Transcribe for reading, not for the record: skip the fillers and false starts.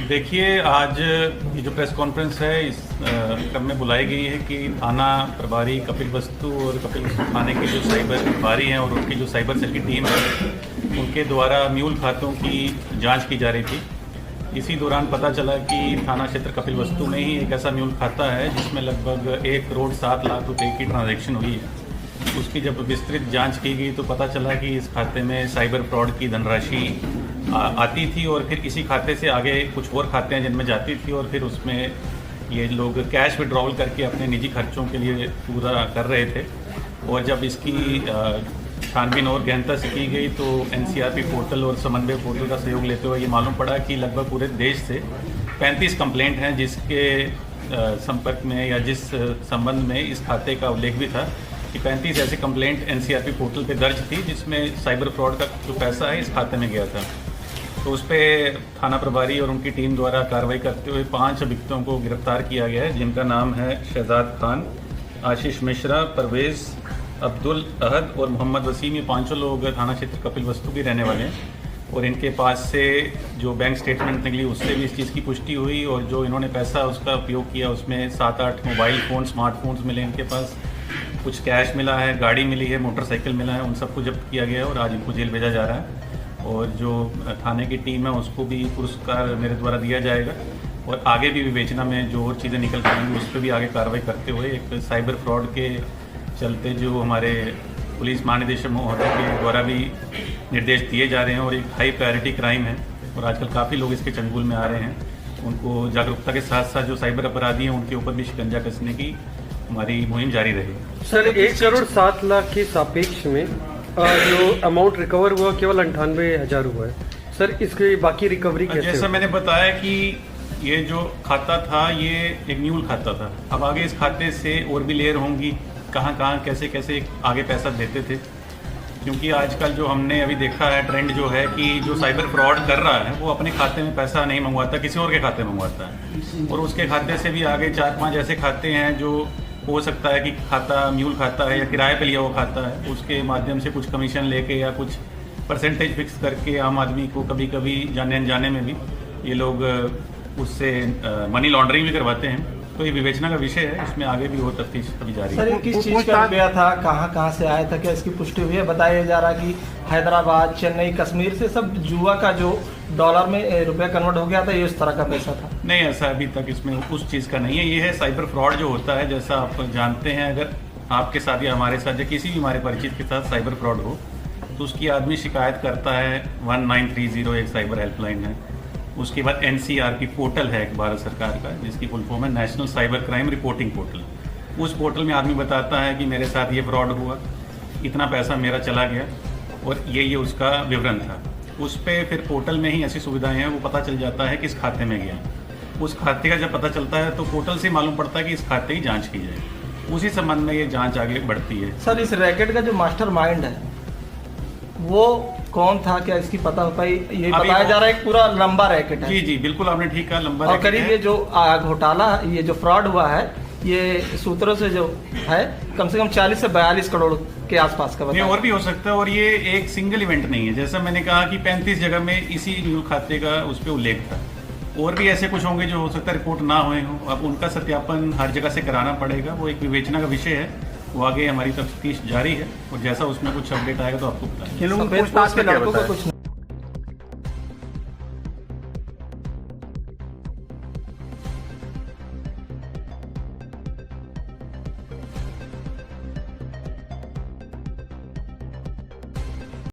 देखिए, आज ये जो प्रेस कॉन्फ्रेंस है इस क्रम में बुलाई गई है कि थाना प्रभारी कपिल वस्तु और कपिल वस्तु थाने के जो साइबर प्रभारी हैं और उनकी जो साइबर सेल की टीम है उनके द्वारा म्यूल खातों की जांच की जा रही थी। इसी दौरान पता चला कि थाना क्षेत्र कपिल वस्तु में ही एक ऐसा म्यूल खाता है जिसमें लगभग 1,07,00,000 रुपये की ट्रांजैक्शन हुई है। उसकी जब विस्तृत जांच की गई तो पता चला कि इस खाते में साइबर फ्रॉड की धनराशि आती थी और फिर इसी खाते से आगे कुछ और खाते हैं जिनमें जाती थी और फिर उसमें ये लोग कैश विड्रॉल करके अपने निजी खर्चों के लिए पूरा कर रहे थे। और जब इसकी छानबीन और गहनता से की गई तो एनसीआरपी पोर्टल और समन्वय पोर्टल का सहयोग लेते हुए ये मालूम पड़ा कि लगभग पूरे देश से 35 कंप्लेंट हैं जिसके संपर्क में या जिस संबंध में इस खाते का उल्लेख भी था कि 35 ऐसे कंप्लेंट एनसीआरपी पोर्टल पे दर्ज थी जिसमें साइबर फ्रॉड का जो पैसा है इस खाते में गया था। तो उस पर थाना प्रभारी और उनकी टीम द्वारा कार्रवाई करते हुए 5 अभियुक्तों को गिरफ्तार किया गया है, जिनका नाम है शहजाद खान, आशीष मिश्रा, परवेज़, अब्दुल अहद और मोहम्मद वसीम। ये 5 लोग थाना क्षेत्र कपिल वस्तु के रहने वाले हैं और इनके पास से जो बैंक स्टेटमेंट निकली उससे भी इस चीज़ की पुष्टि हुई और जो इन्होंने पैसा उसका उपयोग किया उसमें 7-8 मोबाइल फ़ोन, स्मार्टफोन्स मिले इनके पास, कुछ कैश मिला है, गाड़ी मिली है, मोटरसाइकिल मिला है, उन सबको जब्त किया गया है और आज इनको जेल भेजा जा रहा है। और जो थाने की टीम है उसको भी पुरस्कार मेरे द्वारा दिया जाएगा और आगे भी विवेचना में जो और चीज़ें निकल पाएंगी उस पर भी आगे कार्रवाई करते हुए एक साइबर फ्रॉड के चलते जो हमारे पुलिस महानिदेशक महोदय के द्वारा भी निर्देश दिए जा रहे हैं और एक हाई प्रायोरिटी क्राइम है और आजकल काफ़ी लोग इसके चंगुल में आ रहे हैं, उनको जागरूकता के साथ साथ जो साइबर अपराधी हैं उनके ऊपर भी शिकंजा कसने की हमारी मुहिम जारी रहेगी। सर, 1,07,00,000 के सापेक्ष में जो अमाउंट रिकवर हुआ केवल 98,000 हुआ है। सर, इसकी बाकी रिकवरी कैसे? जैसा मैंने बताया कि ये जो खाता था ये एक म्यूल खाता था। अब आगे इस खाते से और भी लेयर होंगी, कहाँ कहाँ कैसे कैसे आगे पैसा देते थे, क्योंकि आजकल जो हमने अभी देखा है ट्रेंड जो है कि जो साइबर फ्रॉड कर रहा है वो अपने खाते में पैसा नहीं मंगवाता, किसी और के खाते में मंगवाता है और उसके खाते से भी आगे 4-5 ऐसे खाते हैं जो हो सकता है कि खाता म्यूल खाता है या किराए पे लिया हुआ खाता है, उसके माध्यम से कुछ कमीशन लेके या कुछ परसेंटेज फिक्स करके आम आदमी को कभी कभी जाने अनजाने में भी ये लोग उससे मनी लॉन्ड्रिंग भी करवाते हैं। तो ये विवेचना का विषय है, इसमें आगे भी और तफ्तीश अभी जारी है। सर, ये किस चीज़ का रुपया था, कहाँ से आया था, क्या इसकी पुष्टि हुई है? बताया जा रहा कि हैदराबाद, चेन्नई, कश्मीर से सब जुआ का जो डॉलर में रुपया कन्वर्ट हो गया था, ये उस तरह का पैसा था? नहीं, ऐसा अभी तक इसमें उस चीज़ का नहीं है। ये है साइबर फ्रॉड जो होता है, जैसा आप जानते हैं, अगर आपके साथ या हमारे साथ या किसी भी हमारे परिचित के साथ साइबर फ्रॉड हो तो उसकी आदमी शिकायत करता है 1930 एक साइबर हेल्पलाइन है। उसके बाद एनसीआरपी पोर्टल है एक भारत सरकार का जिसकी फुल फॉर्म है national cyber crime reporting portal. उस पोर्टल में आदमी बताता है कि मेरे साथ ये फ्रॉड हुआ, इतना पैसा मेरा चला गया और ये उसका विवरण था। उस पर फिर पोर्टल में ही ऐसी सुविधाएं हैं, वो पता चल जाता है कि इस खाते में गया। उस खाते का जब पता चलता है तो पोर्टल से मालूम पड़ता है कि इस खाते की जाँच की जाए, उसी संबंध में ये जाँच आगे बढ़ती है। सर, इस रैकेट का जो मास्टर माइंड है वो कौन था, क्या इसकी पता हो पाई? ये बताया जा रहा है एक पूरा लंबा रैकेट है। जी जी बिल्कुल, आपने ठीक कहा, लंबा और करीब ये जो घोटाला, ये जो फ्रॉड हुआ है, ये सूत्रों से जो है कम से कम 40 से 42 करोड़ के आसपास का बताया। और भी हो सकता है और ये एक सिंगल इवेंट नहीं है। जैसा मैंने कहा कि 35 जगह में इसी म्यूल खाते का उस पर उल्लेख था, और भी ऐसे कुछ होंगे जो हो सकता है रिपोर्ट ना हुए हों। अब उनका सत्यापन हर जगह से कराना पड़ेगा, वो एक विवेचना का विषय है, वो आगे हमारी तफ्तीश जारी है और जैसा उसमें कुछ अपडेट आएगा तो आपको बताएंगे। कुछ